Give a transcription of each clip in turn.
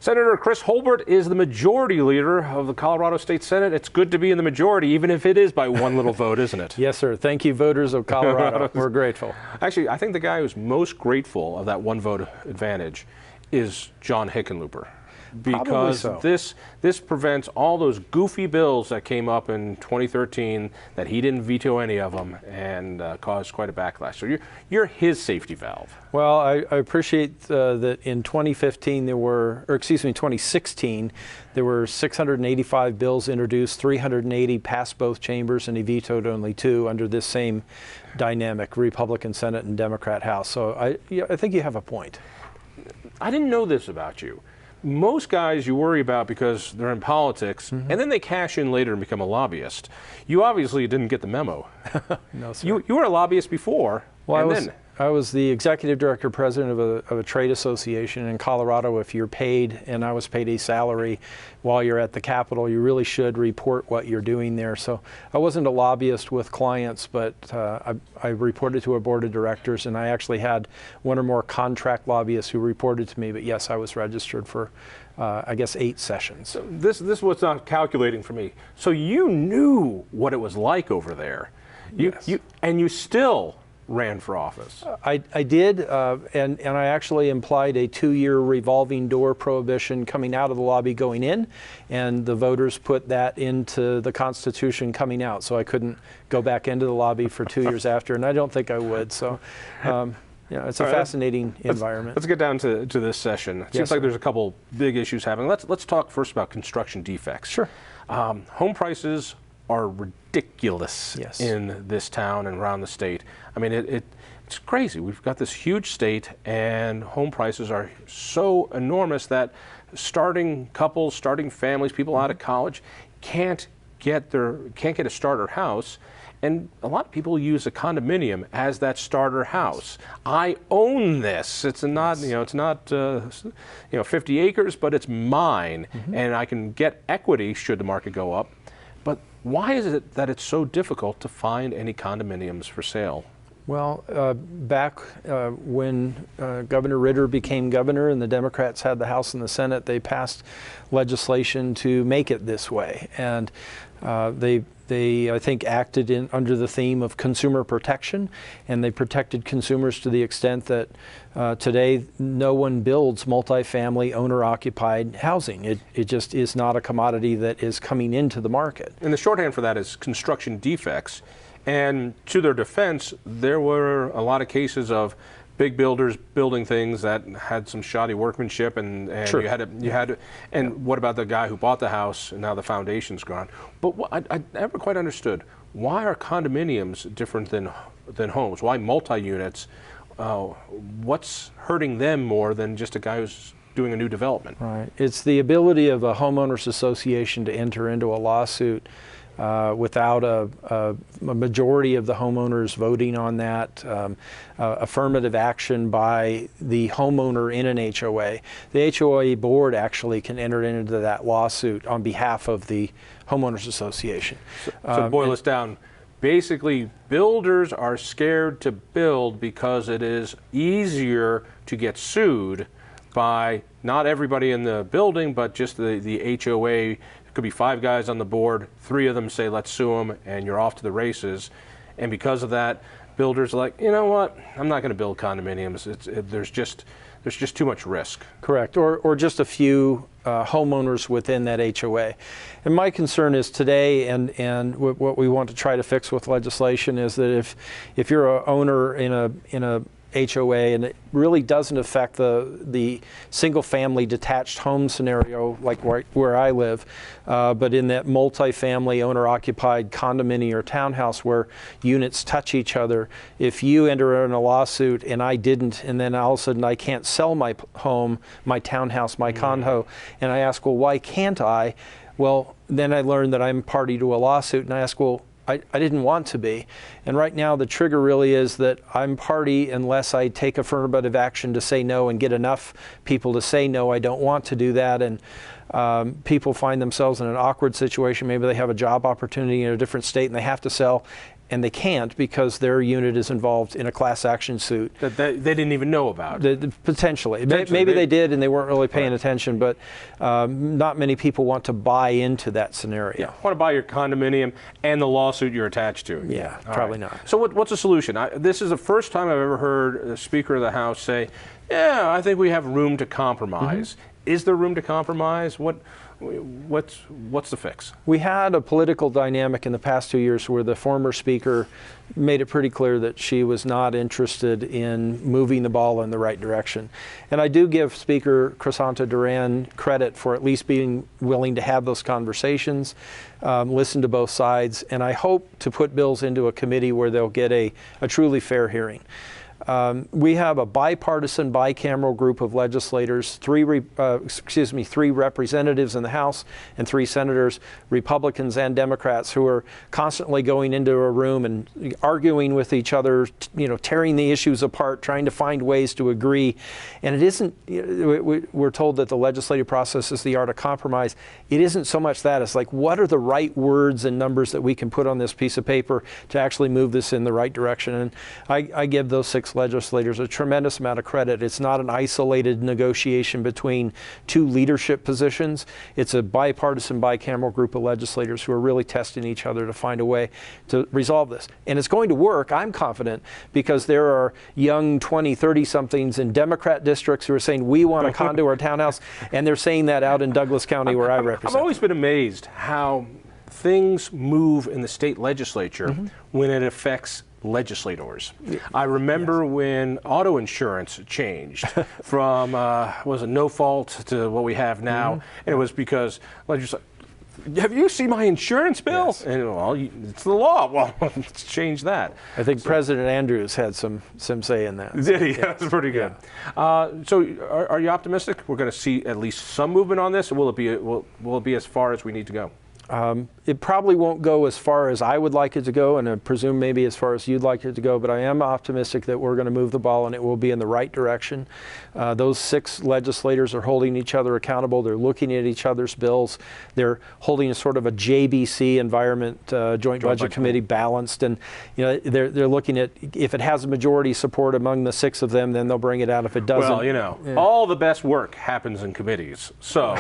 Senator Chris Holbert is the majority leader of the Colorado State Senate. It's good to be in the majority, even if it is by one little vote, isn't it? Yes, sir. Thank you, voters of Colorado. We're grateful. Actually, I think the guy who's most grateful of that one vote advantage is John Hickenlooper. Because so. this prevents all those goofy bills that came up in 2013 that he didn't veto any of them and caused quite a backlash. So you're his safety valve. Well, I appreciate that in 2015 there were, or excuse me, 2016 there were 685 bills introduced, 380 passed both chambers, and he vetoed only 2 under this same dynamic, Republican Senate and Democrat House. So I think you have a point. I didn't know this about you. Most guys you worry about because they're in politics, and then they cash in later and become a lobbyist. You obviously didn't get the memo. No, sir. You were a lobbyist before, well, I was the executive director president of a trade association in Colorado. If you're paid, and I was paid a salary while you're at the Capitol, you really should report what you're doing there. So I wasn't a lobbyist with clients, but I reported to a board of directors, and I actually had one or more contract lobbyists who reported to me. But yes, I was registered for, I guess, 8 sessions. So this was not calculating for me. So you knew what it was like over there. Yes. And you still ran for office. I did, and I actually implied a 2-year revolving door prohibition coming out of the lobby going in, and the voters put that into the Constitution coming out, so I couldn't go back into the lobby for 2 years after, and I don't think I would. So, yeah, it's a fascinating environment. Let's get down to this session. It seems like there's a couple big issues happening. Let's talk first about construction defects. Sure. Home prices are ridiculous in this town and around the state. I mean, it's crazy. We've got this huge state, and home prices are so enormous that starting couples, starting families, people out of college can't get a starter house. And a lot of people use a condominium as that starter house. I own this. It's not, it's not, 50 acres, but it's mine, and I can get equity should the market go up. But why is it that it's so difficult to find any condominiums for sale? Well, back when Governor Ritter became governor and the Democrats had the House and the Senate, they passed legislation to make it this way. And they I think, acted under the theme of consumer protection, and they protected consumers to the extent that today no one builds multifamily owner-occupied housing. It just is not a commodity that is coming into the market. And the shorthand for that is construction defects. And to their defense, there were a lot of cases of big builders building things that had some shoddy workmanship, and Sure. you had to, and what about the guy who bought the house and now the foundation's gone? But I never quite understood, why are condominiums different than homes? Why multi-units? What's hurting them more than just a guy who's doing a new development? Right. It's the ability of a homeowners association to enter into a lawsuit without a majority of the homeowners voting on that, affirmative action by the homeowner in an HOA. The HOA board actually can enter into that lawsuit on behalf of the homeowners association. So to boil this down, basically builders are scared to build because it is easier to get sued by not everybody in the building, but just the HOA. It could be 5 guys on the board, 3 of them say, let's sue them, and you're off to the races. And because of that, builders are like, you know what, I'm not going to build condominiums. There's just too much risk. Correct, or just a few homeowners within that HOA. And my concern is today, and what we want to try to fix with legislation is that if you're an owner in a HOA, and it really doesn't affect the single-family detached home scenario like where I live, but in that multi-family owner-occupied condominium or townhouse where units touch each other, if you enter in a lawsuit and I didn't, and then all of a sudden I can't sell my home, my townhouse, my condo, and I ask, well, why can't I? Well, then I learn that I'm party to a lawsuit, and I ask, well, I didn't want to be. And right now the trigger really is that I'm party unless I take affirmative action to say no and get enough people to say no, I don't want to do that. And people find themselves in an awkward situation. Maybe they have a job opportunity in a different state and they have to sell. and they can't because their unit is involved in a class action suit. That they didn't even know about. Potentially. Maybe they did and they weren't really paying attention, but not many people want to buy into that scenario. Yeah, want to buy your condominium and the lawsuit you're attached to. Yeah, probably not. So what's the solution? This is the first time I've ever heard a Speaker of the House say, yeah, I think we have room to compromise. Is there room to compromise? What's the fix? We had a political dynamic in the past 2 years where the former Speaker made it pretty clear that she was not interested in moving the ball in the right direction. And I do give Speaker Crisanta Duran credit for at least being willing to have those conversations, listen to both sides, and I hope to put bills into a committee where they'll get a truly fair hearing. We have a bipartisan, bicameral group of legislators, three representatives in the House and 3 senators, Republicans and Democrats, who are constantly going into a room and arguing with each other, tearing the issues apart, trying to find ways to agree. And it isn't, we're told that the legislative process is the art of compromise. It isn't so much that, it's like, what are the right words and numbers that we can put on this piece of paper to actually move this in the right direction? And I give those 6 legislators a tremendous amount of credit. It's not an isolated negotiation between 2 leadership positions. It's a bipartisan, bicameral group of legislators who are really testing each other to find a way to resolve this. And it's going to work, I'm confident, because there are young 20, 30-somethings in Democrat districts who are saying, we want a condo or a townhouse, and they're saying that out in Douglas County where I represent. I've always been amazed how things move in the state legislature when it affects legislators. I remember when auto insurance changed from was it no fault to what we have now, and it was because legislators, have you seen my insurance bill? Yes. And well, it's the law. Well, let's change that. I think President Andrews had some say in that. Did he? Yeah. That's pretty good. Yeah. So are you optimistic we're going to see at least some movement on this, or will it be as far as we need to go? It probably won't go as far as I would like it to go, and I presume maybe as far as you'd like it to go, but I am optimistic that we're going to move the ball and it will be in the right direction. Those 6 legislators are holding each other accountable. They're looking at each other's bills. They're holding a sort of a JBC environment, Joint Budget Committee balanced, and they're looking at, if it has a majority support among the 6 of them, then they'll bring it out. If it doesn't, well, all the best work happens in committees. So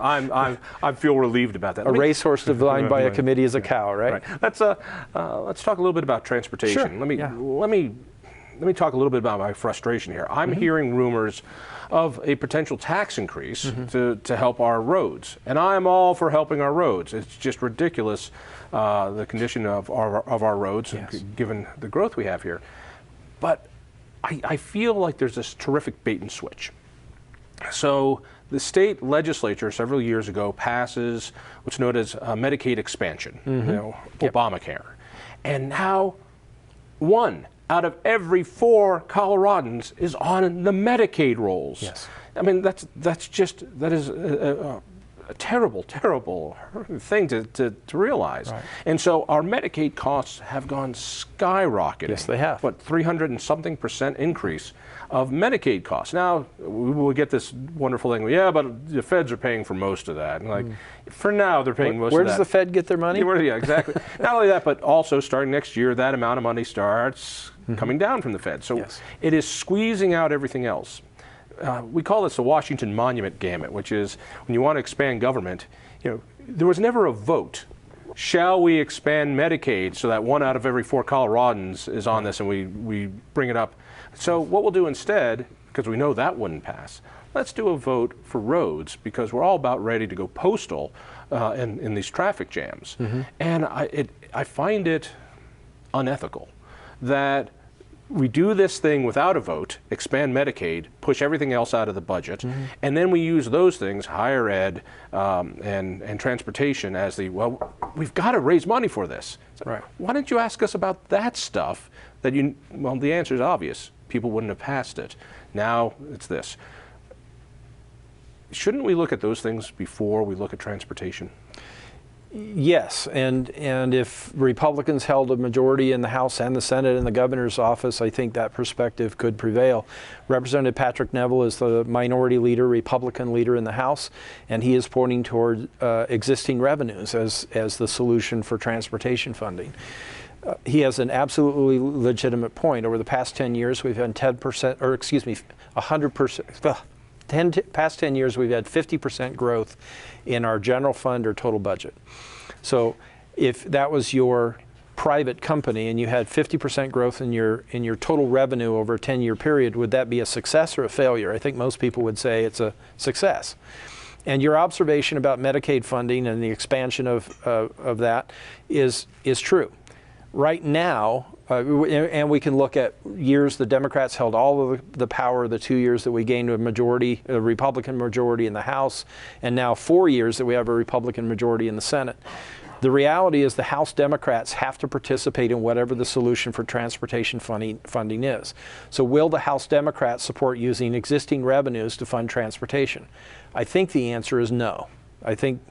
I feel relieved about that. A racehorse divined by a committee is a cow, right? Let's talk a little bit about transportation. Sure. Let me talk a little bit about my frustration here. I'm hearing rumors of a potential tax increase to help our roads, and I'm all for helping our roads. It's just ridiculous the condition of our roads, given the growth we have here. But I feel like there's this terrific bait and switch. So the state legislature several years ago passes what's known as Medicaid expansion, Obamacare. And now 1 out of every 4 Coloradans is on the Medicaid rolls. Yes. I mean, that is a terrible, terrible thing to realize. Right. And so our Medicaid costs have gone skyrocketing. Yes, they have. What, 300 and something % increase of Medicaid costs. Now, we will get this wonderful thing, yeah, but the feds are paying for most of that. And like, for now, they're paying most of that. Where does the Fed get their money? Yeah, exactly. Not only that, but also starting next year, that amount of money starts coming down from the Fed. So it is squeezing out everything else. We call this the Washington Monument gamut, which is when you want to expand government, there was never a vote. Shall we expand Medicaid so that 1 out of every 4 Coloradans is on this, and we bring it up? So what we'll do instead, because we know that wouldn't pass, let's do a vote for roads, because we're all about ready to go postal in these traffic jams. And I find it unethical that we do this thing without a vote, expand Medicaid, push everything else out of the budget, and then we use those things, higher ed and transportation, as we've got to raise money for this. So why didn't you ask us about that stuff well, the answer is obvious. People wouldn't have passed it. Now it's this. Shouldn't we look at those things before we look at transportation? Yes, and if Republicans held a majority in the House and the Senate and the governor's office, I think that perspective could prevail. Representative Patrick Neville is the minority leader, Republican leader in the House, and he is pointing toward existing revenues as the solution for transportation funding. he has an absolutely legitimate point. Over the past 10 years, we've had 10%, or excuse me, 100%. Past 10 years, we've had 50% growth in our general fund or total budget. So if that was your private company and you had 50% growth in your total revenue over a 10-year period, would that be a success or a failure? I think most people would say it's a success. And your observation about Medicaid funding and the expansion of that is true. Right now, and we can look at years the Democrats held all of the power, the 2 years that we gained a Republican majority in the House, and now 4 years that we have a Republican majority in the Senate. The reality is the House Democrats have to participate in whatever the solution for transportation funding is. So will the House Democrats support using existing revenues to fund transportation? I think the answer is no. I think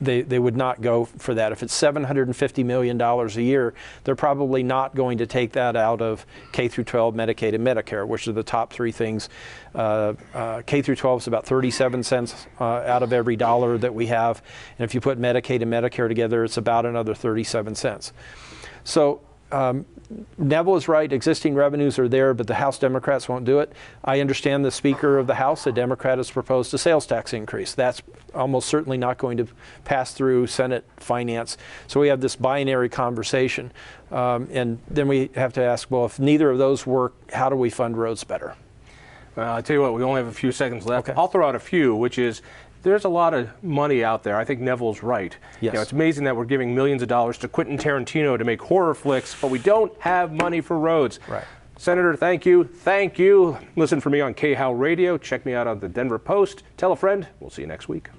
they would not go for that. If it's $750 million a year, they're probably not going to take that out of K through 12, Medicaid, and Medicare, which are the top three things. K through 12 is about 37 cents out of every dollar that we have. And if you put Medicaid and Medicare together, it's about another 37 cents. So Neville is right, existing revenues are there, but the House Democrats won't do it. I understand the Speaker of the House, a Democrat, has proposed a sales tax increase. That's almost certainly not going to pass through Senate Finance. So we have this binary conversation. And then we have to ask, well, if neither of those work, how do we fund roads better? I'll tell you what, we only have a few seconds left. Okay. I'll throw out a few, which is, there's a lot of money out there. I think Neville's right. Yes. You know, it's amazing that we're giving millions of dollars to Quentin Tarantino to make horror flicks, but we don't have money for roads. Right. Senator, thank you. Thank you. Listen for me on KHOW Radio. Check me out on the Denver Post. Tell a friend. We'll see you next week.